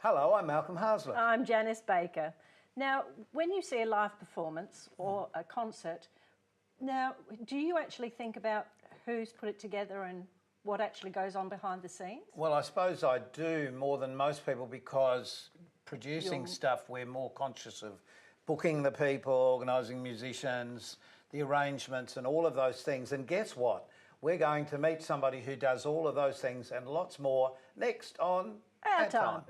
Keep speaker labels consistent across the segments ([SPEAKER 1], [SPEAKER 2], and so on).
[SPEAKER 1] Hello, I'm Malcolm Haslett.
[SPEAKER 2] I'm Janice Baker. Now, when you see a live performance or a concert, now, do you actually think about who's put it together and what actually goes on behind the scenes?
[SPEAKER 1] Well, I suppose I do more than most people because producing stuff, we're more conscious of booking the people, organising musicians, the arrangements and all of those things. And guess what? We're going to meet somebody who does all of those things and lots more next on
[SPEAKER 2] Our Time.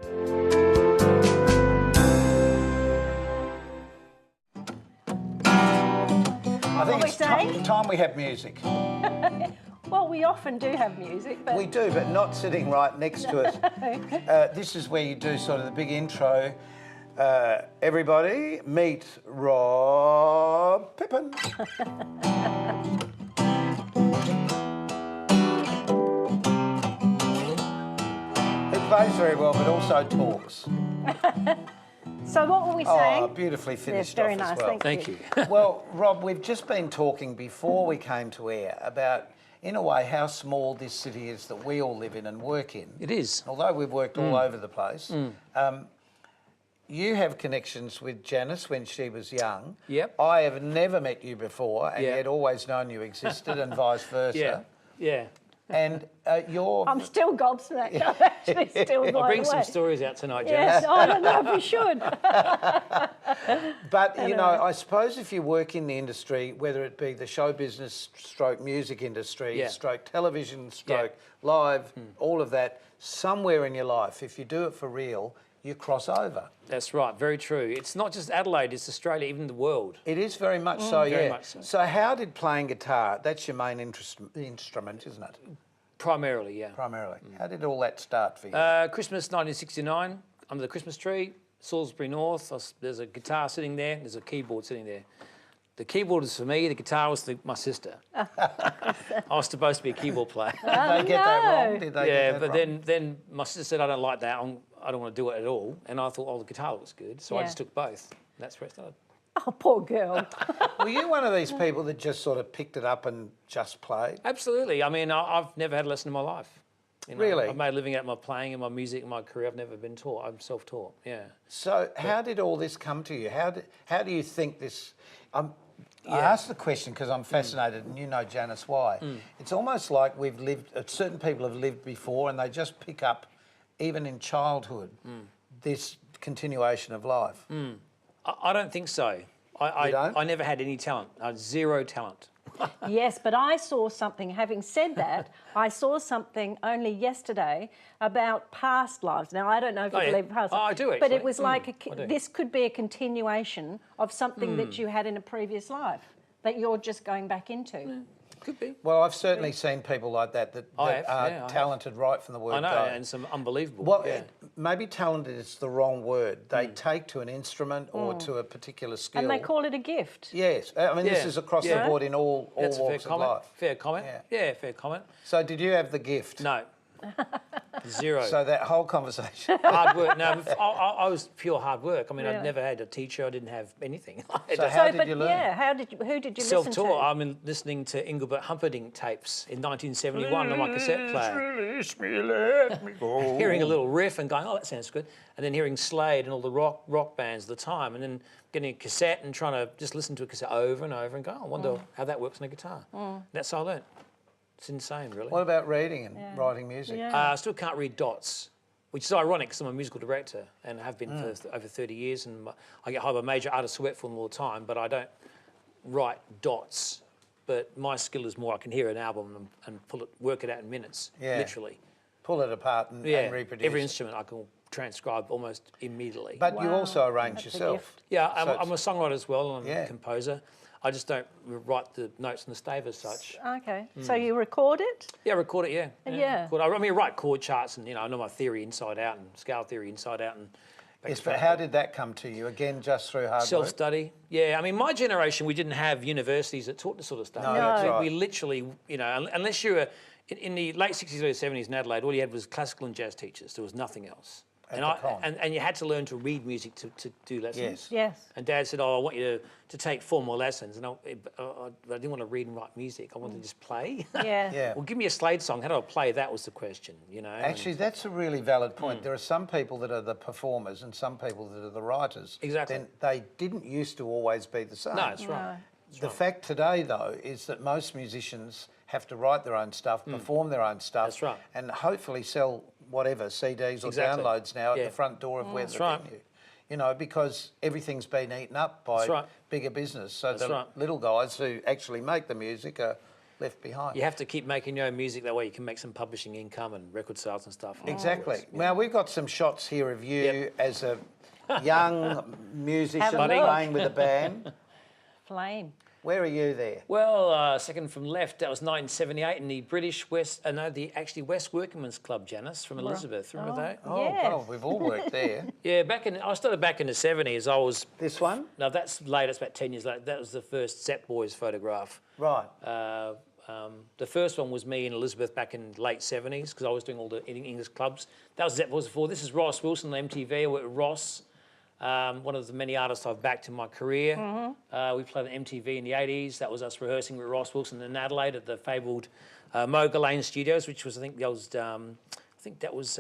[SPEAKER 1] I think it's time we have music.
[SPEAKER 2] Well, we often do have music, but...
[SPEAKER 1] We do, but not sitting right next to it. This is where you do sort of the big intro. Everybody, meet Rob Pippan. He plays very well, but also talks.
[SPEAKER 2] So what were we saying?
[SPEAKER 1] Oh, beautifully finished
[SPEAKER 2] very
[SPEAKER 1] off
[SPEAKER 2] nice,
[SPEAKER 1] as well.
[SPEAKER 2] thank you.
[SPEAKER 1] Well, Rob, we've just been talking before we came to air about, in a way, how small this city is that we all live in and work in.
[SPEAKER 3] It is.
[SPEAKER 1] Although we've worked all over the place. You have connections with Janice when she was young.
[SPEAKER 3] Yep.
[SPEAKER 1] I have never met you before and
[SPEAKER 3] Yep.
[SPEAKER 1] yet always known you existed and vice versa.
[SPEAKER 3] Yeah.
[SPEAKER 1] And you're...
[SPEAKER 2] I'm still gobsmacked. I'm actually still blown
[SPEAKER 3] I'll bring some
[SPEAKER 2] away.
[SPEAKER 3] stories out tonight,
[SPEAKER 2] Yes,
[SPEAKER 3] Janice.
[SPEAKER 2] I don't know if we should.
[SPEAKER 1] But, you know, I suppose if you work in the industry, whether it be the show business stroke music industry,
[SPEAKER 3] Yeah.
[SPEAKER 1] stroke television, stroke live, all of that, somewhere in your life, if you do it for real, you cross over.
[SPEAKER 3] That's right, very true. It's not just Adelaide, it's Australia, even the world.
[SPEAKER 1] It is very much so, yeah.
[SPEAKER 3] Very much so.
[SPEAKER 1] So how did playing guitar, that's your main instrument, isn't it?
[SPEAKER 3] Primarily, yeah.
[SPEAKER 1] Primarily. How did all that start for you?
[SPEAKER 3] Christmas 1969, under the Christmas tree, Salisbury North. There's a guitar sitting there, there's a keyboard sitting there. The keyboard is for me, the guitar was my sister. I was supposed to be a keyboard player.
[SPEAKER 1] Did they get that wrong? Did they get that
[SPEAKER 3] but
[SPEAKER 1] wrong?
[SPEAKER 3] then my sister said, I don't like that, I don't want to do it at all. And I thought, oh, the guitar looks good. So I
[SPEAKER 2] Yeah.
[SPEAKER 3] just took both. That's where it started.
[SPEAKER 2] Oh, poor girl.
[SPEAKER 1] Were you one of these people that just sort of picked it up and just played?
[SPEAKER 3] Absolutely. I mean, I've never had a lesson in my life. You know,
[SPEAKER 1] Really?
[SPEAKER 3] I've made a living out of my playing and my music and my career. I've never been taught. I'm self-taught, yeah.
[SPEAKER 1] So how did all this come to you? How do you think this... I asked the question because I'm fascinated, and you know, Janice, why. It's almost like we've lived... Certain people have lived before and they just pick up, even in childhood, this continuation of life.
[SPEAKER 3] I don't think so.
[SPEAKER 1] You don't?
[SPEAKER 3] I never had any talent. I had zero talent.
[SPEAKER 2] Yes, but I saw something, having said that, I saw something only yesterday about past lives. Now, I don't know if you believe past lives.
[SPEAKER 3] I do,
[SPEAKER 2] But
[SPEAKER 3] actually.
[SPEAKER 2] it was like,
[SPEAKER 3] I do.
[SPEAKER 2] this could be a continuation of something that you had in a previous life that you're just going back into.
[SPEAKER 3] Could be.
[SPEAKER 1] Well, I've certainly seen people like that
[SPEAKER 3] I
[SPEAKER 1] are
[SPEAKER 3] have.
[SPEAKER 1] talented right from the word
[SPEAKER 3] I know,
[SPEAKER 1] go.
[SPEAKER 3] and some unbelievable.
[SPEAKER 1] Well,
[SPEAKER 3] yeah.
[SPEAKER 1] maybe talented is the wrong word. They take to an instrument or to a particular skill.
[SPEAKER 2] And they call it a gift.
[SPEAKER 1] Yes, I mean, this is across the board in all
[SPEAKER 3] That's a fair
[SPEAKER 1] walks of
[SPEAKER 3] comment.
[SPEAKER 1] life.
[SPEAKER 3] Fair comment. Yeah, fair comment.
[SPEAKER 1] So did you have the gift?
[SPEAKER 3] No. Zero.
[SPEAKER 1] So that whole conversation.
[SPEAKER 3] Hard work. No, I was pure hard work. I mean,
[SPEAKER 2] Really?
[SPEAKER 3] I'd never had a teacher. I didn't have anything.
[SPEAKER 1] So how did you learn?
[SPEAKER 2] Yeah, who did you listen to?
[SPEAKER 3] Self-taught. I mean, listening to Engelbert Humperdinck tapes in 1971 on my cassette player.
[SPEAKER 1] Release me, let me go.
[SPEAKER 3] Hearing a little riff and going, oh, that sounds good. And then hearing Slade and all the rock bands at the time. And then getting a cassette and trying to just listen to a cassette over and over and go, oh, I wonder how that works on a guitar. That's how I learned. It's insane, really.
[SPEAKER 1] What about reading and writing music?
[SPEAKER 2] Yeah.
[SPEAKER 3] I still can't read dots, which is ironic because I'm a musical director and have been for over 30 years, and I get hired by major artists who work for them all the time, but I don't write dots. But my skill is more I can hear an album and work it out in minutes, literally.
[SPEAKER 1] Pull it apart and reproduce
[SPEAKER 3] every
[SPEAKER 1] it.
[SPEAKER 3] instrument I can transcribe almost immediately.
[SPEAKER 1] But you also arrange
[SPEAKER 2] That's a
[SPEAKER 1] yourself.
[SPEAKER 2] gift.
[SPEAKER 3] Yeah,
[SPEAKER 1] So
[SPEAKER 3] I'm a songwriter as well, and I'm
[SPEAKER 1] Yeah.
[SPEAKER 3] a composer. I just don't write the notes on the stave as such.
[SPEAKER 2] Okay, so you record it?
[SPEAKER 3] Yeah, record it, yeah.
[SPEAKER 2] Yeah.
[SPEAKER 3] Record. I mean, I write chord charts and, I know my theory inside out and scale theory inside out. And
[SPEAKER 1] Yes, but how did that come to you? Again, just through hard work?
[SPEAKER 3] self-study. Yeah, I mean, my generation, we didn't have universities that taught this sort of stuff.
[SPEAKER 1] No, that's right.
[SPEAKER 3] We literally, unless you were in the late 60s, early 70s in Adelaide, all you had was classical and jazz teachers. There was nothing else. And you had to learn to read music to do lessons.
[SPEAKER 1] Yes.
[SPEAKER 2] Yes.
[SPEAKER 3] And Dad said, "Oh, I want you to take formal lessons." And I didn't want to read and write music. I wanted to just play.
[SPEAKER 2] Yeah.
[SPEAKER 1] Yeah.
[SPEAKER 3] Well, give me a Slade song. How do I play? That was the question, you know.
[SPEAKER 1] Actually, that's a really valid point. There are some people that are the performers and some people that are the writers.
[SPEAKER 3] Exactly.
[SPEAKER 1] Then they didn't used to always be the same.
[SPEAKER 3] No, that's right.
[SPEAKER 1] The fact today, though, is that most musicians have to write their own stuff, perform their own stuff,
[SPEAKER 3] That's right.
[SPEAKER 1] and hopefully sell whatever CDs or
[SPEAKER 3] Exactly.
[SPEAKER 1] downloads now at
[SPEAKER 3] Yeah.
[SPEAKER 1] the front door of where
[SPEAKER 3] That's
[SPEAKER 1] the
[SPEAKER 3] right.
[SPEAKER 1] venue. You know, because everything's been eaten up by
[SPEAKER 3] That's right.
[SPEAKER 1] bigger business. So
[SPEAKER 3] That's
[SPEAKER 1] the
[SPEAKER 3] right.
[SPEAKER 1] little guys who actually make the music are left behind.
[SPEAKER 3] You have to keep making your own music. That way you can make some publishing income and record sales and stuff.
[SPEAKER 1] Exactly. Now, we've got some shots here of you as a young musician
[SPEAKER 2] Have a look.
[SPEAKER 1] playing with a band.
[SPEAKER 2] Flame.
[SPEAKER 1] Where are you there?
[SPEAKER 3] Well, second from left, that was 1978 in the British West, actually West Workingmen's Club, Janice, from Elizabeth. Remember that?
[SPEAKER 1] Oh,
[SPEAKER 2] Yes.
[SPEAKER 1] God, we've all worked there.
[SPEAKER 3] Yeah, I started back in the 70s. I was,
[SPEAKER 1] This one?
[SPEAKER 3] no, that's later, it's about 10 years later. That was the first Zep Boys photograph.
[SPEAKER 1] Right.
[SPEAKER 3] The first one was me and Elizabeth back in late 70s because I was doing all the English clubs. That was Zep Boys before. This is Ross Wilson on MTV. I worked with Ross. One of the many artists I've backed in my career. We played on MTV in the 80s. That was us rehearsing with Ross Wilson in Adelaide at the fabled Moga Lane Studios, which was, I think that was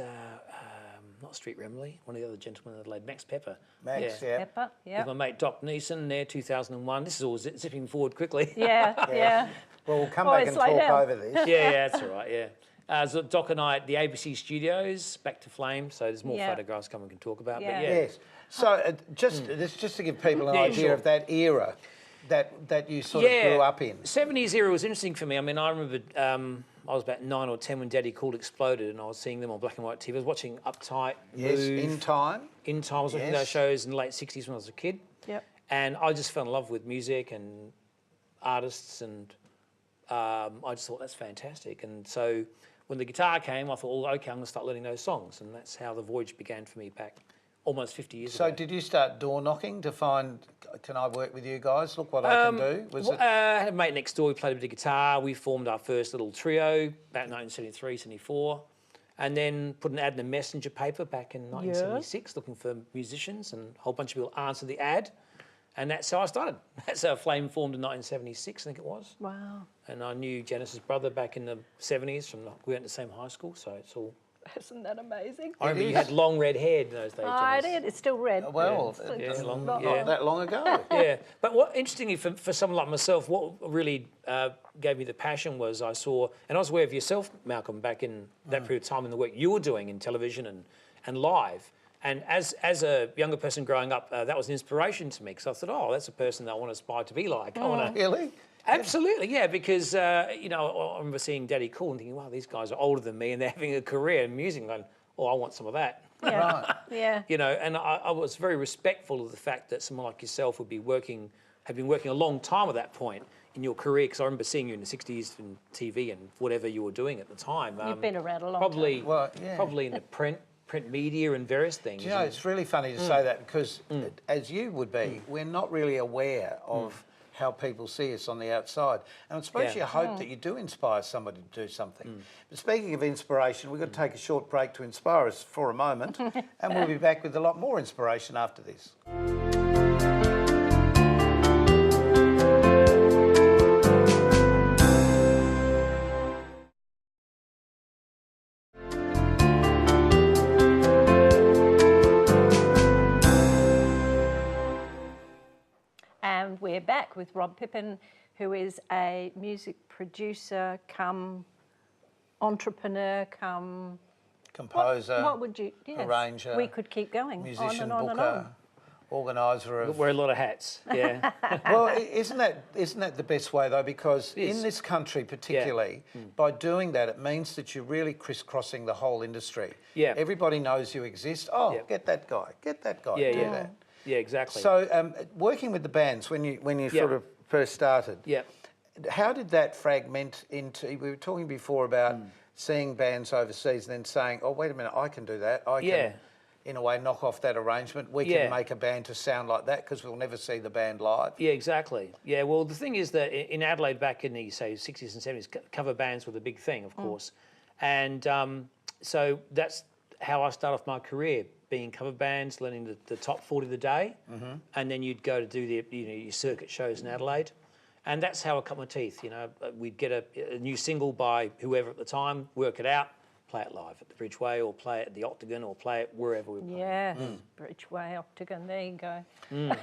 [SPEAKER 3] not Street Remley, one of the other gentlemen in Adelaide, Max Pepper.
[SPEAKER 1] Max,
[SPEAKER 3] yeah.
[SPEAKER 1] yeah.
[SPEAKER 2] Pepper. Yeah.
[SPEAKER 3] With my mate Doc Neeson there, 2001. This is all zipping forward quickly.
[SPEAKER 2] Yeah. Yeah.
[SPEAKER 1] Well, we'll come
[SPEAKER 2] Oh,
[SPEAKER 1] back
[SPEAKER 2] it's
[SPEAKER 1] and
[SPEAKER 2] like
[SPEAKER 1] talk
[SPEAKER 2] that.
[SPEAKER 1] over this.
[SPEAKER 3] Yeah, that's all right, yeah. So Doc and I at the ABC Studios, back to Flame, so there's more
[SPEAKER 2] Yeah.
[SPEAKER 3] photographs coming we can talk about.
[SPEAKER 2] Yeah.
[SPEAKER 3] But yeah.
[SPEAKER 1] Yes. So just to give people an
[SPEAKER 3] Yeah,
[SPEAKER 1] idea
[SPEAKER 3] sure.
[SPEAKER 1] of that era that you sort of grew up in.
[SPEAKER 3] 70s era was interesting for me. I mean, I remember I was about 9 or 10 when Daddy Cool exploded and I was seeing them on black and white TV. I was watching Uptight,
[SPEAKER 1] Yes,
[SPEAKER 3] Move,
[SPEAKER 1] In Time.
[SPEAKER 3] In Time. I was watching
[SPEAKER 1] Yes.
[SPEAKER 3] those shows in the late 60s when I was a kid.
[SPEAKER 2] Yep.
[SPEAKER 3] And I just fell in love with music and artists and I just thought, that's fantastic. And so when the guitar came, I thought, well, okay, I'm going to start learning those songs. And that's how the voyage began for me back almost 50 years
[SPEAKER 1] So
[SPEAKER 3] ago.
[SPEAKER 1] did you start door knocking to find, can I work with you guys? Look what I can do. Was it?
[SPEAKER 3] I had a mate next door. We played a bit of guitar. We formed our first little trio back in 1973, 74. And then put an ad in the Messenger paper back in 1976 looking for musicians, and a whole bunch of people answered the ad. And that's how I started. That's how Flame formed in 1976, I think it was.
[SPEAKER 2] Wow.
[SPEAKER 3] And I knew Janice's brother back in the 70s. We went to the same high school, so it's all...
[SPEAKER 2] Isn't that amazing?
[SPEAKER 3] I remember you
[SPEAKER 1] is.
[SPEAKER 3] had long red hair in those days,
[SPEAKER 2] I
[SPEAKER 3] Janice.
[SPEAKER 2] did. It's still red.
[SPEAKER 1] Well,
[SPEAKER 3] Yeah, long,
[SPEAKER 2] not
[SPEAKER 3] yeah.
[SPEAKER 1] not that long ago.
[SPEAKER 3] Yeah, but what interestingly for someone like myself, what really gave me the passion was I saw, and I was aware of yourself, Malcolm, back in that period of time in the work you were doing in television and live. And as a younger person growing up, that was an inspiration to me because I thought, oh, that's a person that I want to aspire to be like. I want to.
[SPEAKER 1] Really?
[SPEAKER 3] Absolutely, yeah, because, you know, I remember seeing Daddy Cool and thinking, wow, these guys are older than me and they're having a career in music. And going, oh, I want some of that.
[SPEAKER 2] Yeah.
[SPEAKER 1] Right.
[SPEAKER 2] Yeah.
[SPEAKER 3] You know, and I was very respectful of the fact that someone like yourself had been working a long time at that point in your career, because I remember seeing you in the 60s in TV and whatever you were doing at the time.
[SPEAKER 2] You've been around a long
[SPEAKER 3] probably,
[SPEAKER 2] time.
[SPEAKER 1] Well, yeah.
[SPEAKER 3] Probably in the print media and various things.
[SPEAKER 1] Do you know, it's really funny to say that because, as you would be, we're not really aware of how people see us on the outside. And I suppose
[SPEAKER 3] Yeah.
[SPEAKER 1] you hope that you do inspire somebody to do something. But speaking of inspiration, we've got to take a short break to inspire us for a moment, and we'll be back with a lot more inspiration after this.
[SPEAKER 2] And we're back with Rob Pippan, who is a music producer come entrepreneur come...
[SPEAKER 1] Composer,
[SPEAKER 2] What would you... Yes,
[SPEAKER 1] arranger,
[SPEAKER 2] we could keep going
[SPEAKER 1] musician,
[SPEAKER 2] on and
[SPEAKER 1] booker, organiser of...
[SPEAKER 3] Wear a lot of hats, yeah.
[SPEAKER 1] Well, isn't that the best way though? Because in this country, particularly, by doing that, it means that you're really crisscrossing the whole industry.
[SPEAKER 3] Yeah.
[SPEAKER 1] Everybody knows you exist. Oh,
[SPEAKER 3] Yeah.
[SPEAKER 1] get that guy,
[SPEAKER 3] Yeah,
[SPEAKER 1] do
[SPEAKER 3] yeah.
[SPEAKER 1] that.
[SPEAKER 3] Yeah, exactly.
[SPEAKER 1] So, working with the bands when you sort of first started,
[SPEAKER 3] yeah.
[SPEAKER 1] how did that fragment into? We were talking before about seeing bands overseas and then saying, "Oh, wait a minute, I can do that. I can."
[SPEAKER 3] Yeah.
[SPEAKER 1] In a way, knock off that arrangement. We
[SPEAKER 3] Yeah.
[SPEAKER 1] can make a band to sound like that because we'll never see the band live.
[SPEAKER 3] Yeah, exactly. Yeah, well, the thing is that in Adelaide back in the, say, 60s and 70s, cover bands were the big thing, of course. And so that's how I started off my career, being in cover bands, learning the top 40 of the day, and then you'd go to do your circuit shows in Adelaide. And that's how I cut my teeth. We'd get a new single by whoever at the time, work it out, play it live at the Bridgeway, or play it at the Octagon, or play it wherever we play.
[SPEAKER 2] Yes, Bridgeway, Octagon, there you go.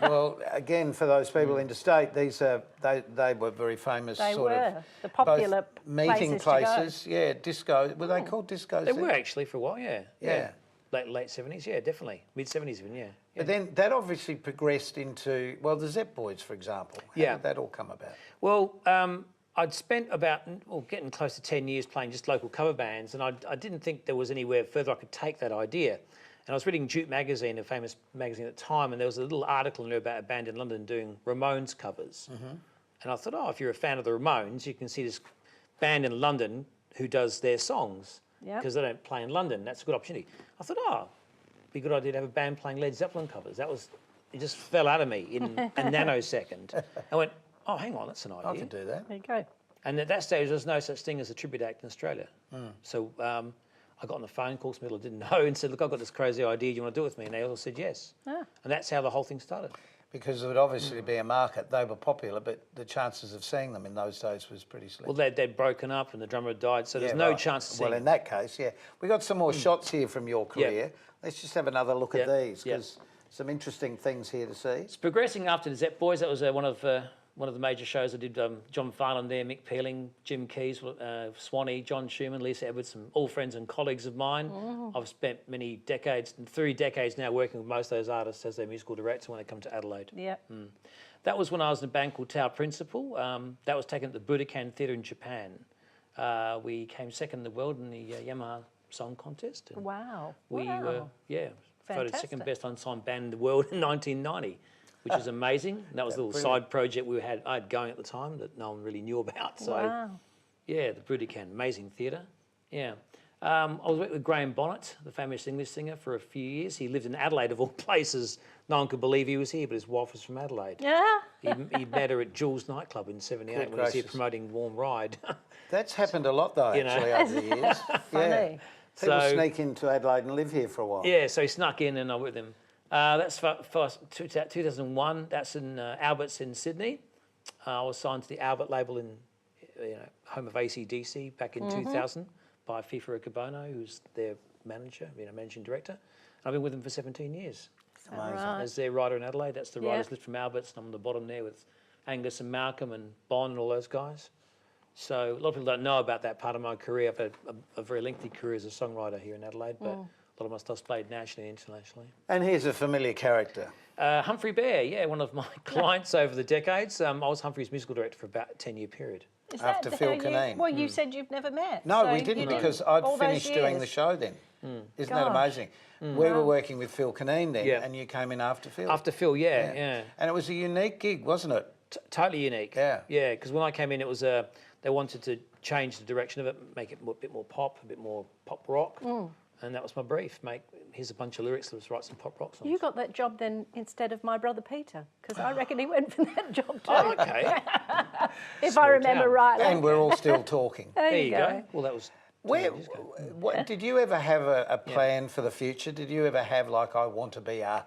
[SPEAKER 1] Well, again, for those people interstate, these they were very famous.
[SPEAKER 2] They
[SPEAKER 1] sort
[SPEAKER 2] were
[SPEAKER 1] of
[SPEAKER 2] the popular
[SPEAKER 1] both meeting
[SPEAKER 2] places to go.
[SPEAKER 1] Yeah, disco. Were they called discos?
[SPEAKER 3] They
[SPEAKER 1] then?
[SPEAKER 3] were actually for a while, yeah.
[SPEAKER 1] Yeah.
[SPEAKER 3] Late 70s, yeah, definitely. Mid 70s even, yeah.
[SPEAKER 1] But then that obviously progressed into, well, the Zep Boys, for example. How
[SPEAKER 3] Yeah.
[SPEAKER 1] did that all come about?
[SPEAKER 3] Well, I'd spent getting close to 10 years playing just local cover bands, and I didn't think there was anywhere further I could take that idea. And I was reading Duke magazine, a famous magazine at the time, and there was a little article in there about a band in London doing Ramones covers. And I thought, if you're a fan of the Ramones, you can see this band in London who does their songs, because they don't play in London. That's a good opportunity. I thought, it'd be a good idea to have a band playing Led Zeppelin covers. It just fell out of me in a nanosecond. I went, hang on, that's an idea.
[SPEAKER 1] I could do that.
[SPEAKER 2] There you go.
[SPEAKER 3] And at that stage, there was no such thing as a tribute act in Australia. So I got on the phone call, Smithler didn't know, and said, look, I've got this crazy idea, do you want to do it with me? And they all said yes. And that's how the whole thing started.
[SPEAKER 1] Because it would obviously be a market. They were popular, but the chances of seeing them in those days was pretty slim.
[SPEAKER 3] Well, they'd broken up and the drummer had died, so there's no chance to see
[SPEAKER 1] Well, in that case, yeah. We got some more shots here from your career. Let's just have another look at these, because some interesting things here to see.
[SPEAKER 3] It's progressing after the Zep Boys. That was one of the major shows I did. John Farnham there, Mick Peeling, Jim Keys, Swanee, John Schumann, Lisa Edwards, some all friends and colleagues of mine. I've spent many decades, 3 decades now, working with most of those artists as their musical director when they come to Adelaide.
[SPEAKER 2] Yeah.
[SPEAKER 3] That was when I was in a band called Tower Principal. That was taken at the Budokan Theatre in Japan. We came second in the world in the Yamaha Song Contest. And
[SPEAKER 2] Wow.
[SPEAKER 3] we were, voted
[SPEAKER 2] Fantastic.
[SPEAKER 3] second best unsigned band in the world in 1990. Which was amazing. And that was a little side project I had going at the time that no one really knew about. So, yeah, the Budokan, amazing theatre. Yeah. I was working with Graham Bonnet, the famous English singer, for a few years. He lived in Adelaide, of all places. No one could believe he was here, but his wife was from Adelaide.
[SPEAKER 2] Yeah.
[SPEAKER 3] He met her at Jules nightclub in '78 when he was here promoting Warm Ride.
[SPEAKER 1] That's happened a lot, though, actually, over the years.
[SPEAKER 2] Funny.
[SPEAKER 1] People sneak into Adelaide and live here for a while.
[SPEAKER 3] Yeah, so he snuck in and I was with him. That's for 2001. That's in Albert's in Sydney. I was signed to the Albert label in, home of AC/DC back in 2000 by FIFA Cabono, who's their manager, managing director. And I've been with them for 17 years.
[SPEAKER 1] Amazing.
[SPEAKER 3] As their writer in Adelaide. That's the writers list from Albert's, and I'm on the bottom there with Angus and Malcolm and Bon and all those guys. So a lot of people don't know about that part of my career. I've had a very lengthy career as a songwriter here in Adelaide, but a lot of my stuff's played nationally and internationally.
[SPEAKER 1] And here's a familiar character.
[SPEAKER 3] Humphrey Bear, one of my clients over the decades. I was Humphrey's musical director for about a 10-year period.
[SPEAKER 2] Is
[SPEAKER 1] After
[SPEAKER 2] that
[SPEAKER 1] Phil
[SPEAKER 2] how you-
[SPEAKER 1] Kinane.
[SPEAKER 2] Well, you said you've never met.
[SPEAKER 1] No,
[SPEAKER 2] so
[SPEAKER 1] we didn't,
[SPEAKER 2] you
[SPEAKER 1] because I'd
[SPEAKER 2] all those
[SPEAKER 1] finished doing the
[SPEAKER 2] years.
[SPEAKER 1] show then. Isn't that amazing? We were working with Phil Kinane then,
[SPEAKER 3] Yeah.
[SPEAKER 1] and you came in after Phil.
[SPEAKER 3] After Phil, yeah.
[SPEAKER 1] And it was a unique gig, wasn't it?
[SPEAKER 3] Totally unique.
[SPEAKER 1] Yeah.
[SPEAKER 3] Yeah, because when I came in, it was they wanted to change the direction of it, make it a bit more pop, a bit more pop rock. And that was my brief, here's a bunch of lyrics, let's write some pop rock songs.
[SPEAKER 2] You got that job then instead of my brother Peter, because I reckon he went for that job too.
[SPEAKER 3] Oh, okay.
[SPEAKER 2] if I remember
[SPEAKER 3] town.
[SPEAKER 2] rightly.
[SPEAKER 1] And we're all still talking.
[SPEAKER 3] There you go. Well, that was...
[SPEAKER 1] What, did you ever have a plan for the future? Did you ever have, like, I want to be a...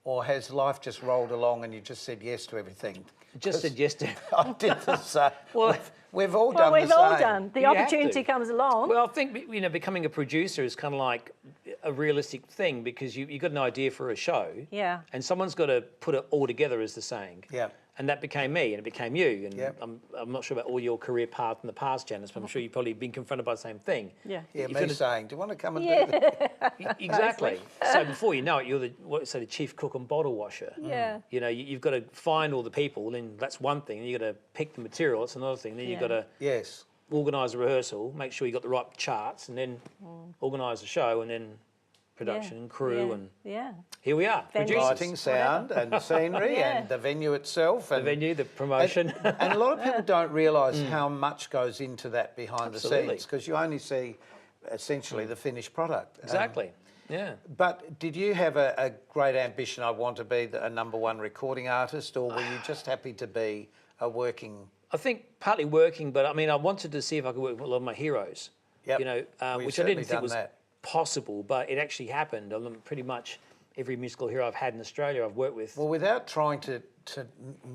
[SPEAKER 1] Or has life just rolled along and you just said yes to everything?
[SPEAKER 3] Just said yes to...
[SPEAKER 1] I did the same.
[SPEAKER 3] Well,
[SPEAKER 1] we've all done
[SPEAKER 2] we've
[SPEAKER 1] the
[SPEAKER 2] all
[SPEAKER 1] same.
[SPEAKER 2] done. The
[SPEAKER 3] You have
[SPEAKER 2] opportunity
[SPEAKER 3] to.
[SPEAKER 2] comes along.
[SPEAKER 3] Well, I think becoming a producer is kind of like a realistic thing because you got an idea for a show,
[SPEAKER 2] Yeah.
[SPEAKER 3] and someone's got to put it all together, as the saying.
[SPEAKER 1] Yeah.
[SPEAKER 3] And that became me, and it became you. And
[SPEAKER 1] Yep.
[SPEAKER 3] I'm not sure about all your career path in the past, Janice, but I'm sure you've probably been confronted by the same thing.
[SPEAKER 2] Yeah.
[SPEAKER 1] Yeah,
[SPEAKER 3] If
[SPEAKER 1] me
[SPEAKER 3] you're the-
[SPEAKER 1] saying, do you want to come and do this?
[SPEAKER 3] Exactly. So before you know it, you're the chief cook and bottle washer.
[SPEAKER 2] Yeah.
[SPEAKER 3] You've got to find all the people, and that's one thing. And you've got to pick the material. That's another thing. Then you've got to
[SPEAKER 1] Yes.
[SPEAKER 3] organise a rehearsal, make sure you got the right charts, and then organise a show, and then production and crew, and here we are.
[SPEAKER 2] Venues.
[SPEAKER 3] Producers.
[SPEAKER 1] Lighting, sound and scenery
[SPEAKER 2] Yeah.
[SPEAKER 1] and the venue itself.
[SPEAKER 3] The
[SPEAKER 1] And,
[SPEAKER 3] venue, the promotion.
[SPEAKER 1] and a lot of people don't realise how much goes into that behind the
[SPEAKER 3] Absolutely.
[SPEAKER 1] scenes because you only see essentially the finished product.
[SPEAKER 3] Exactly. Yeah.
[SPEAKER 1] But did you have a great ambition, I want to be a #1 recording artist, or were you just happy to be a working...
[SPEAKER 3] I think partly working, but I mean, I wanted to see if I could work with a lot of my heroes.
[SPEAKER 1] Yep.
[SPEAKER 3] You know,
[SPEAKER 1] We've
[SPEAKER 3] which I
[SPEAKER 1] certainly
[SPEAKER 3] didn't think
[SPEAKER 1] done
[SPEAKER 3] was
[SPEAKER 1] that.
[SPEAKER 3] possible, but it actually happened. Pretty much every musical hero I've had in Australia, I've worked with.
[SPEAKER 1] Well, without trying to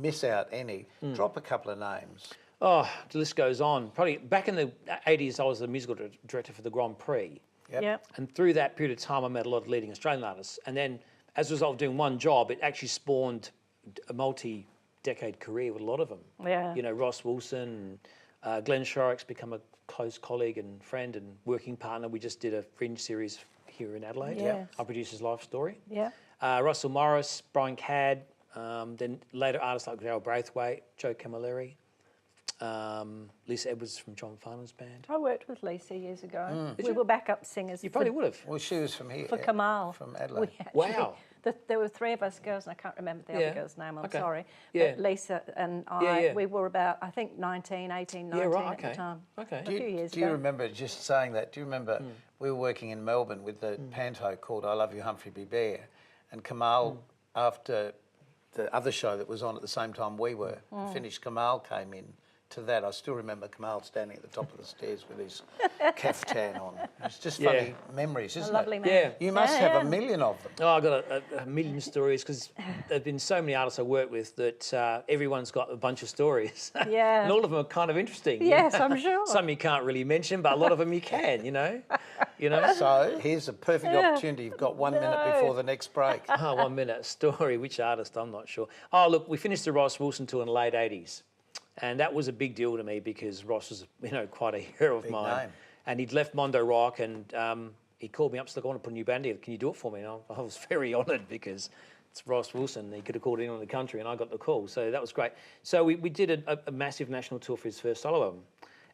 [SPEAKER 1] miss out any, drop a couple of names.
[SPEAKER 3] Oh, the list goes on. Probably back in the 80s, I was the musical director for the Grand Prix.
[SPEAKER 2] Yep.
[SPEAKER 3] And through that period of time, I met a lot of leading Australian artists. And then, as a result of doing one job, it actually spawned a multi-decade career with a lot of them.
[SPEAKER 2] Yeah.
[SPEAKER 3] You know, Ross Wilson, Glenn Shorrock's become a close colleague and friend and working partner. We just did a Fringe series here in Adelaide.
[SPEAKER 2] Yes.
[SPEAKER 3] I produced his life story.
[SPEAKER 2] Yeah.
[SPEAKER 3] Russell Morris, Brian Cadd, then later artists like Daryl Braithwaite, Joe Camilleri, Lisa Edwards from John Farnham's band.
[SPEAKER 2] I worked with Lisa years ago. We were backup singers.
[SPEAKER 3] You probably would have.
[SPEAKER 1] Well, she was from here.
[SPEAKER 2] For Kamal.
[SPEAKER 1] From Adelaide.
[SPEAKER 3] Wow.
[SPEAKER 2] There were three of us girls, and I can't remember the other girl's name, I'm sorry.
[SPEAKER 3] Yeah.
[SPEAKER 2] But Lisa and I,
[SPEAKER 3] Yeah.
[SPEAKER 2] we were about, I think, 18, 19 at the time.
[SPEAKER 3] Okay.
[SPEAKER 2] A few years
[SPEAKER 1] Do you
[SPEAKER 2] ago.
[SPEAKER 1] remember, just saying that, do you remember we were working in Melbourne with the panto called I Love You Humphrey Be Bear, and Kamal, after the other show that was on at the same time we were, finished, Kamal came in to that. I still remember Kamal standing at the top of the stairs with his caftan on. It's just funny memories, isn't
[SPEAKER 2] Lovely
[SPEAKER 1] it?
[SPEAKER 2] man.
[SPEAKER 3] Yeah.
[SPEAKER 1] You must have a million of them.
[SPEAKER 3] Oh, I've got a million stories because there have been so many artists I work with that everyone's got a bunch of stories.
[SPEAKER 2] Yeah.
[SPEAKER 3] And all of them are kind of interesting. you
[SPEAKER 2] Yes,
[SPEAKER 3] know?
[SPEAKER 2] I'm sure.
[SPEAKER 3] Some you can't really mention, but a lot of them you can, you know.
[SPEAKER 1] So here's a perfect opportunity. You've got 1 minute before the next break.
[SPEAKER 3] Oh, 1 minute story. Which artist? I'm not sure. Oh, look, we finished the Ross Wilson tour in the late 80s. And that was a big deal to me because Ross was, quite a hero of mine.
[SPEAKER 1] Name.
[SPEAKER 3] And he'd left Mondo Rock and he called me up and said, I want to put a new band together. Can you do it for me? And I was very honoured because it's Ross Wilson. He could have called anyone in the country and I got the call. So that was great. So we did a massive national tour for his first solo album.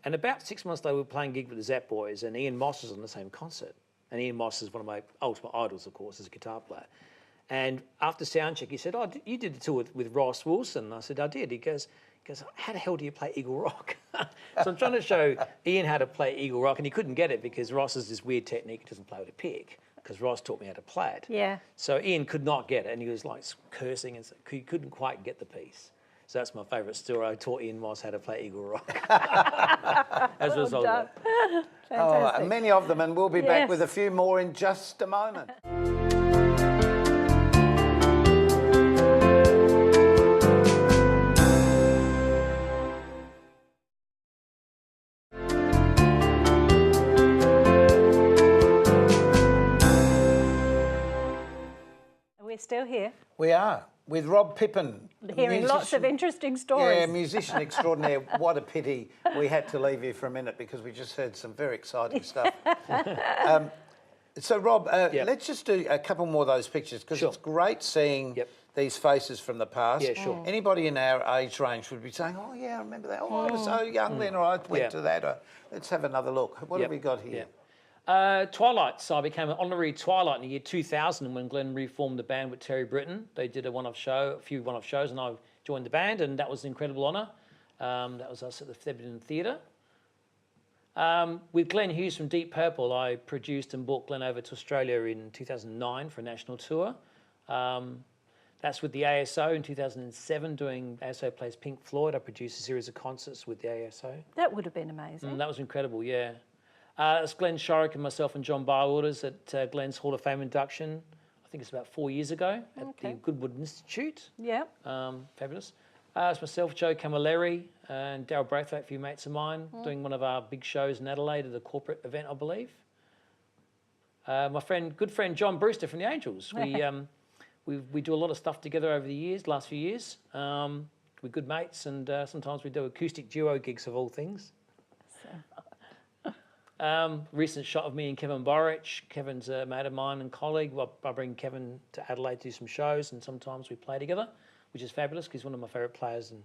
[SPEAKER 3] And about 6 months later, we were playing a gig with the Zap Boys and Ian Moss was on the same concert. And Ian Moss is one of my ultimate idols, of course, as a guitar player. And after soundcheck, he said, oh, you did the tour with Ross Wilson? And I said, I did. He goes, how the hell do you play Eagle Rock? So I'm trying to show Ian how to play Eagle Rock, and he couldn't get it because Ross has this weird technique, he doesn't play with a pick, because Ross taught me how to play it.
[SPEAKER 2] Yeah.
[SPEAKER 3] So Ian could not get it, and he was like cursing, and he couldn't quite get the piece. So that's my favourite story. I taught Ian Moss how to play Eagle Rock. As a result of that.
[SPEAKER 2] Fantastic.
[SPEAKER 1] Many of them, and we'll be back
[SPEAKER 2] Yes.
[SPEAKER 1] with a few more in just a moment.
[SPEAKER 2] We're still here,
[SPEAKER 1] We are with Rob Pippan.
[SPEAKER 2] hearing lots of interesting stories.
[SPEAKER 1] Yeah, musician extraordinaire. What a pity we had to leave you for a minute because we just heard some very exciting stuff. So, Rob, let's just do a couple more of those pictures because
[SPEAKER 3] Sure.
[SPEAKER 1] it's great seeing these faces from the past.
[SPEAKER 3] Yeah, sure.
[SPEAKER 1] Anybody in our age range would be saying, oh, yeah, I remember that. Oh, I was so young then, or I went to that. Or, let's have another look. What have we got here?
[SPEAKER 3] Twilight. So I became an honorary Twilight in the year 2000 when Glenn reformed the band with Terry Britton. They did a few one-off shows, and I joined the band, and that was an incredible honour. That was us at the Theberton Theatre. With Glenn Hughes from Deep Purple, I produced and brought Glenn over to Australia in 2009 for a national tour. That's with the ASO in 2007, doing ASO Plays Pink Floyd. I produced a series of concerts with the ASO.
[SPEAKER 2] That would have been amazing.
[SPEAKER 3] That was incredible, yeah. That's Glenn Shorrock and myself and John Bywaters at Glenn's Hall of Fame induction. I think it's about 4 years ago at the Goodwood Institute.
[SPEAKER 2] Yeah.
[SPEAKER 3] Fabulous. It's myself, Joe Camilleri, and Daryl Braithwaite, a few mates of mine, doing one of our big shows in Adelaide at a corporate event, I believe. My good friend John Brewster from the Angels. We do a lot of stuff together over the years, last few years. We're good mates, and sometimes we do acoustic duo gigs of all things. Recent shot of me and Kevin Borich. Kevin's a mate of mine and colleague. I bring Kevin to Adelaide to do some shows, and sometimes we play together, which is fabulous because he's one of my favourite players, and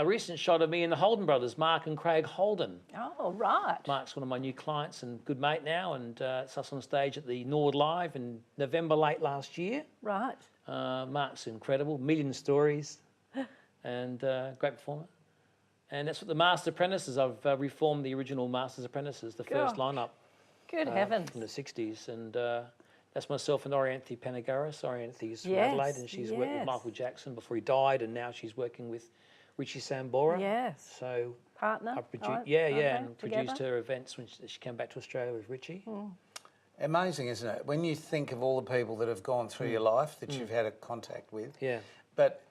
[SPEAKER 3] recent shot of me and the Holden brothers, Mark and Craig Holden.
[SPEAKER 2] Oh, right.
[SPEAKER 3] Mark's one of my new clients and good mate now, and it's us on stage at the Nord Live in November late last year.
[SPEAKER 2] Right.
[SPEAKER 3] Mark's incredible, million stories, and great performer. And that's what the Master Apprentices. I've reformed the original Master's Apprentices, the first lineup.
[SPEAKER 2] Good heavens.
[SPEAKER 3] From the 60s. And that's myself and Orianthi Panagaris. Orianthi's from
[SPEAKER 2] Yes,
[SPEAKER 3] Adelaide, and she's worked with
[SPEAKER 2] yes.
[SPEAKER 3] Michael Jackson before he died, and now she's working with Richie Sambora.
[SPEAKER 2] Yes.
[SPEAKER 3] So
[SPEAKER 2] partner.
[SPEAKER 3] Yeah, and produced her events when she came back to Australia with Richie.
[SPEAKER 1] Amazing, isn't it? When you think of all the people that have gone through your life that you've had a contact with.
[SPEAKER 3] Yeah.
[SPEAKER 1] But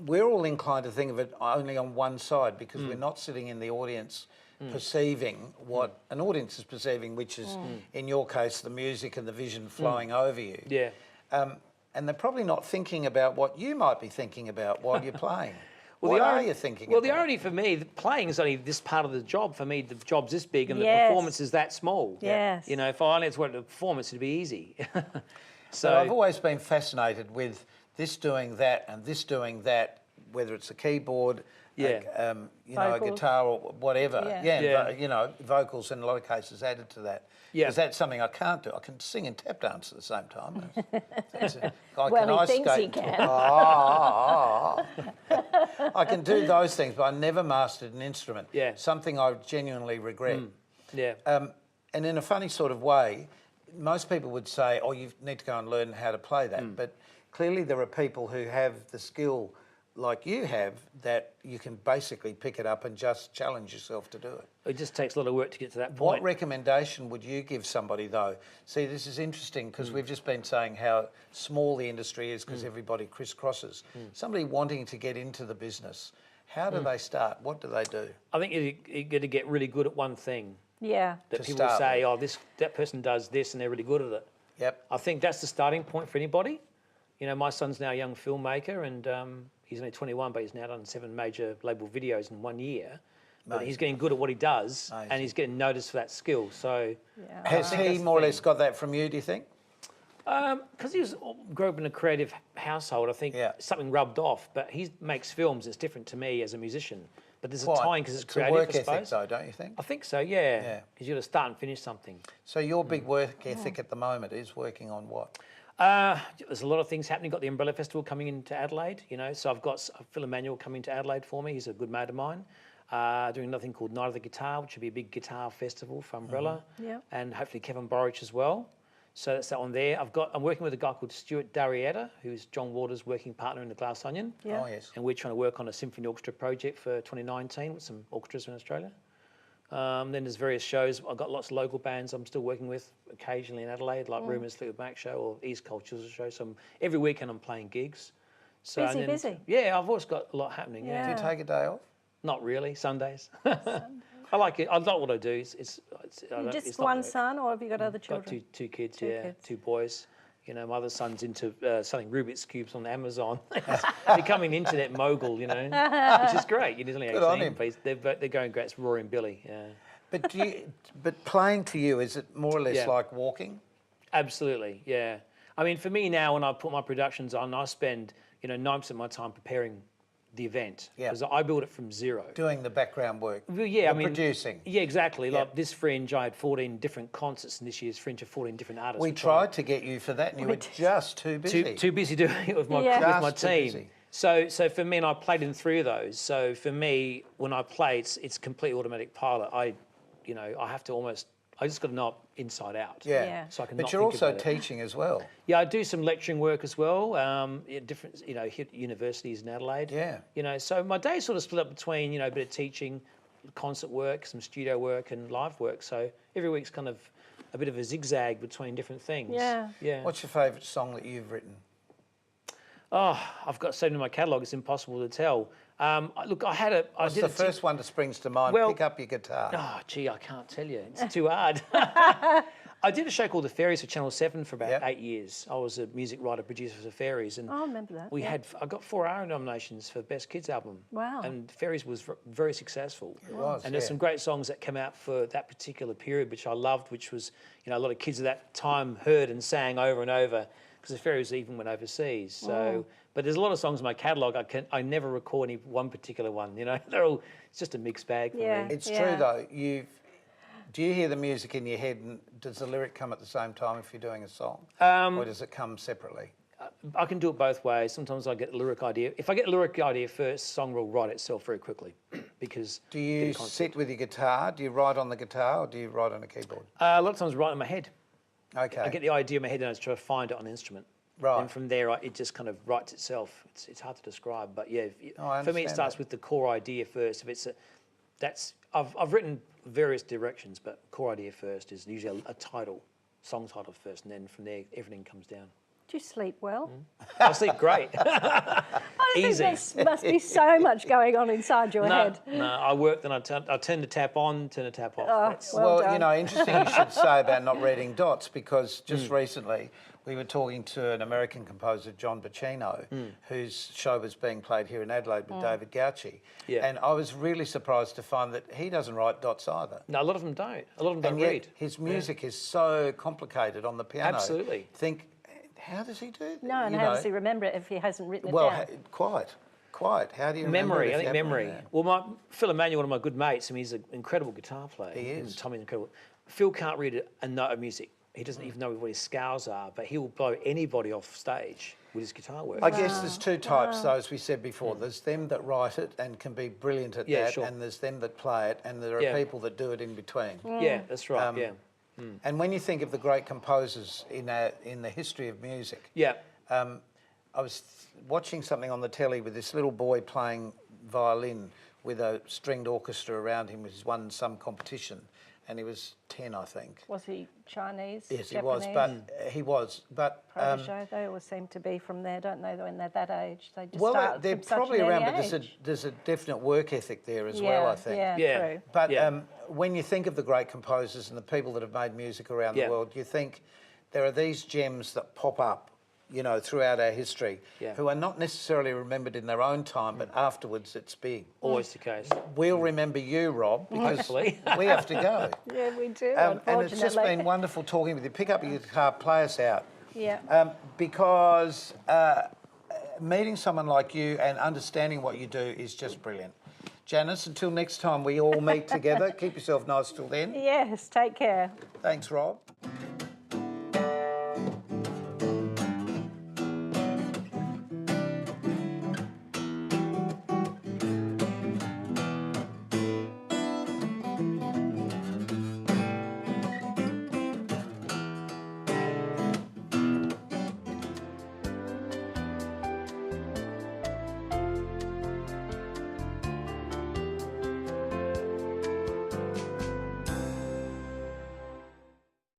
[SPEAKER 1] we're all inclined to think of it only on one side because we're not sitting in the audience perceiving what an audience is perceiving, which is, in your case, the music and the vision flowing over you.
[SPEAKER 3] Yeah.
[SPEAKER 1] And they're probably not thinking about what you might be thinking about while you're playing.
[SPEAKER 3] Well,
[SPEAKER 1] what are you thinking about?
[SPEAKER 3] The irony for me, playing is only this part of the job. For me, the job's this big and the performance is that small.
[SPEAKER 2] Yes.
[SPEAKER 3] You know, if I only had to work at the performance, it'd be easy.
[SPEAKER 1] So I've always been fascinated with this doing that and this doing that, whether it's a keyboard, a guitar or whatever. You know, vocals in a lot of cases added to that.
[SPEAKER 3] Yeah.
[SPEAKER 1] Because that's something I can't do. I can sing and tap dance at the same time.
[SPEAKER 2] He thinks he can.
[SPEAKER 1] I can do those things, but I never mastered an instrument.
[SPEAKER 3] Yeah.
[SPEAKER 1] Something I genuinely regret.
[SPEAKER 3] Yeah.
[SPEAKER 1] And in a funny sort of way, most people would say, oh, you need to go and learn how to play that. But clearly there are people who have the skill like you have that you can basically pick it up and just challenge yourself to do it.
[SPEAKER 3] It just takes a lot of work to get to that point.
[SPEAKER 1] What recommendation would you give somebody, though? See, this is interesting because we've just been saying how small the industry is because everybody crisscrosses. Somebody wanting to get into the business, how do they start? What do they do?
[SPEAKER 3] I think you're going to get really good at one thing.
[SPEAKER 2] Yeah.
[SPEAKER 3] That
[SPEAKER 1] To
[SPEAKER 3] people
[SPEAKER 1] start
[SPEAKER 3] say,
[SPEAKER 1] with.
[SPEAKER 3] that person does this and they're really good at it.
[SPEAKER 1] Yep.
[SPEAKER 3] I think that's the starting point for anybody. You know, my son's now a young filmmaker and he's only 21, but he's now done 7 major label videos in 1 year. But he's getting good at what he does and he's getting noticed for that skill. So
[SPEAKER 1] Has he more or less got that from you, do you think?
[SPEAKER 3] because he grew up in a creative household, I think something rubbed off. But he makes films. It's different to me as a musician. But there's a time because it's creative,
[SPEAKER 1] a work
[SPEAKER 3] I suppose.
[SPEAKER 1] ethic, though, don't you think?
[SPEAKER 3] I think so, yeah. Because you've got to start and finish something.
[SPEAKER 1] So your big work ethic at the moment is working on what?
[SPEAKER 3] There's a lot of things happening. Got the Umbrella Festival coming into Adelaide, you know. So I've got Phil Emmanuel coming to Adelaide for me. He's a good mate of mine. Doing another thing called Night of the Guitar, which will be a big guitar festival for Umbrella. And hopefully Kevin Borich as well. So that's that one there. I'm working with a guy called Stuart Darietta, who's John Waters' working partner in the Glass Onion.
[SPEAKER 1] Oh, yes.
[SPEAKER 3] And we're trying to work on a symphony orchestra project for 2019 with some orchestras in Australia. Then there's various shows. I've got lots of local bands I'm still working with occasionally in Adelaide, like Rumours Fleetwood Mac show or East Cultures show. So every weekend I'm playing gigs. So
[SPEAKER 2] Busy.
[SPEAKER 3] Yeah, I've always got a lot happening.
[SPEAKER 1] Do you take a day off?
[SPEAKER 3] Not really. Sundays. I like it. I like what I do. It's
[SPEAKER 2] Just one son, or have you got other children?
[SPEAKER 3] Got two kids,
[SPEAKER 2] Two kids.
[SPEAKER 3] 2 boys. You know, my other son's into selling Rubik's Cubes on Amazon. He's becoming an internet mogul, you know, which is great. He's only 18, but they're going great. It's Rory and Billy, yeah.
[SPEAKER 1] But playing to you, is it more or less like walking?
[SPEAKER 3] Absolutely, yeah. I mean, for me now, when I put my productions on, I spend, 9% of my time preparing the event because I build it from zero.
[SPEAKER 1] Doing the background work.
[SPEAKER 3] Well, yeah,
[SPEAKER 1] producing.
[SPEAKER 3] Yeah, exactly. Like this Fringe, I had 14 different concerts, and this year's Fringe of 14 different artists.
[SPEAKER 1] We tried to get you for that, and you were just too busy.
[SPEAKER 3] Too busy doing it with my team. So for me, and I played in 3 of those. So for me, when I play, it's completely automatic pilot. I have to I just got to know it inside out.
[SPEAKER 1] Yeah.
[SPEAKER 3] So I can.
[SPEAKER 1] But you're also teaching as well.
[SPEAKER 3] Yeah, I do some lecturing work as well. At different, hit universities in Adelaide.
[SPEAKER 1] Yeah.
[SPEAKER 3] So my day sort of split up between, a bit of teaching, concert work, some studio work, and live work. So every week's kind of a bit of a zigzag between different things.
[SPEAKER 2] Yeah.
[SPEAKER 3] Yeah.
[SPEAKER 1] What's your favourite song that you've written?
[SPEAKER 3] Oh, I've got so many in my catalogue, it's impossible to tell. Look,
[SPEAKER 1] What's the first one that springs to mind?
[SPEAKER 3] Well,
[SPEAKER 1] pick up your guitar.
[SPEAKER 3] Oh, gee, I can't tell you. It's too hard. I did a show called The Fairies for Channel 7 for about 8 years. I was a music writer, producer for The Fairies. And
[SPEAKER 2] I remember that.
[SPEAKER 3] I got 4 ARIA nominations for Best Kids Album.
[SPEAKER 2] Wow.
[SPEAKER 3] And Fairies was very successful.
[SPEAKER 1] It was,
[SPEAKER 3] and there's some great songs that came out for that particular period, which I loved, which was, a lot of kids at that time heard and sang over and over, because The Fairies even went overseas. So... But there's a lot of songs in my catalogue. I never recall any one particular one. They're all. It's just a mixed bag for me.
[SPEAKER 1] It's true though. Do you hear the music in your head, and does the lyric come at the same time if you're doing a song, or does it come separately?
[SPEAKER 3] I can do it both ways. Sometimes I get the lyric idea. If I get the lyric idea first, the song will write itself very quickly, because.
[SPEAKER 1] Do you sit with your guitar? Do you write on the guitar, or do you write on a keyboard?
[SPEAKER 3] A lot of times, I write in my head.
[SPEAKER 1] Okay.
[SPEAKER 3] I get the idea in my head, and I just try to find it on an instrument.
[SPEAKER 1] Right.
[SPEAKER 3] And from there, it just kind of writes itself. It's hard to describe, but yeah, for me, it starts with the core idea first. If it's I've written various directions, but core idea first is usually a title, song title first, and then from there everything comes down.
[SPEAKER 2] Do you sleep well?
[SPEAKER 3] I sleep great.
[SPEAKER 2] I
[SPEAKER 3] Easy.
[SPEAKER 2] think there must be so much going on inside your head.
[SPEAKER 3] No, I work, then I turn the tap on, turn the tap off.
[SPEAKER 2] Oh,
[SPEAKER 3] That's-
[SPEAKER 2] well
[SPEAKER 1] Well,
[SPEAKER 2] done.
[SPEAKER 1] you know, interesting you should say about not reading dots, because just recently we were talking to an American composer, John Bacchino, whose show was being played here in Adelaide with David Gauci.
[SPEAKER 3] Yeah.
[SPEAKER 1] And I was really surprised to find that he doesn't write dots either.
[SPEAKER 3] No, a lot of them don't. A lot of them don't
[SPEAKER 1] And yet
[SPEAKER 3] read.
[SPEAKER 1] his music is so complicated on the piano.
[SPEAKER 3] Absolutely.
[SPEAKER 1] Think, how does he do that?
[SPEAKER 2] No, and
[SPEAKER 1] You
[SPEAKER 2] how
[SPEAKER 1] know?
[SPEAKER 2] does he remember it if he hasn't written it
[SPEAKER 1] Well,
[SPEAKER 2] down?
[SPEAKER 1] quite. How do you remember
[SPEAKER 3] Memory,
[SPEAKER 1] it if
[SPEAKER 3] I
[SPEAKER 1] you
[SPEAKER 3] think
[SPEAKER 1] haven't
[SPEAKER 3] memory.
[SPEAKER 1] written it?
[SPEAKER 3] Well, Phil Emmanuel, one of my good mates, I mean, he's an incredible guitar player.
[SPEAKER 1] He is.
[SPEAKER 3] And Tommy's incredible. Phil can't read a note of music. He doesn't even know what his scales are, but he'll blow anybody off stage with his guitar work.
[SPEAKER 1] I guess there's two types, though, as we said before. There's them that write it and can be brilliant at
[SPEAKER 3] Yeah,
[SPEAKER 1] that,
[SPEAKER 3] sure.
[SPEAKER 1] and there's them that play it, and there are
[SPEAKER 3] Yeah.
[SPEAKER 1] people that do it in between.
[SPEAKER 3] Yeah, that's right. Yeah,
[SPEAKER 1] And when you think of the great composers in the history of music,
[SPEAKER 3] yeah,
[SPEAKER 1] I was watching something on the telly with this little boy playing violin with a stringed orchestra around him. He's won some competition, and he was 10, I think.
[SPEAKER 2] Was he Chinese?
[SPEAKER 1] Yes,
[SPEAKER 2] Japanese?
[SPEAKER 1] he was. But
[SPEAKER 2] Protege, they always seem to be from there, don't they? When they're that age, they just
[SPEAKER 1] well,
[SPEAKER 2] start
[SPEAKER 1] they're
[SPEAKER 2] from such
[SPEAKER 1] probably
[SPEAKER 2] an
[SPEAKER 1] around,
[SPEAKER 2] early
[SPEAKER 1] but
[SPEAKER 2] age.
[SPEAKER 1] there's a definite work ethic there as
[SPEAKER 2] yeah,
[SPEAKER 1] well, I think.
[SPEAKER 2] Yeah,
[SPEAKER 3] Yeah.
[SPEAKER 2] true.
[SPEAKER 1] But
[SPEAKER 3] Yeah.
[SPEAKER 1] when you think of the great composers and the people that have made music around
[SPEAKER 3] Yeah.
[SPEAKER 1] the world, you think there are these gems that pop up, you know, throughout our history,
[SPEAKER 3] Yeah.
[SPEAKER 1] who are not necessarily remembered in their own time, but afterwards it's big.
[SPEAKER 3] always the case.
[SPEAKER 1] We'll remember you, Rob, because
[SPEAKER 3] Hopefully.
[SPEAKER 1] we have to go.
[SPEAKER 2] Yeah, we do.
[SPEAKER 1] And it's just
[SPEAKER 2] unfortunately.
[SPEAKER 1] been wonderful talking with you. Pick up your guitar, play us out.
[SPEAKER 2] Yeah.
[SPEAKER 1] Because meeting someone like you and understanding what you do is just brilliant. Janice, until next time we all meet together, keep yourself nice till then.
[SPEAKER 2] Yes. Take care.
[SPEAKER 1] Thanks, Rob.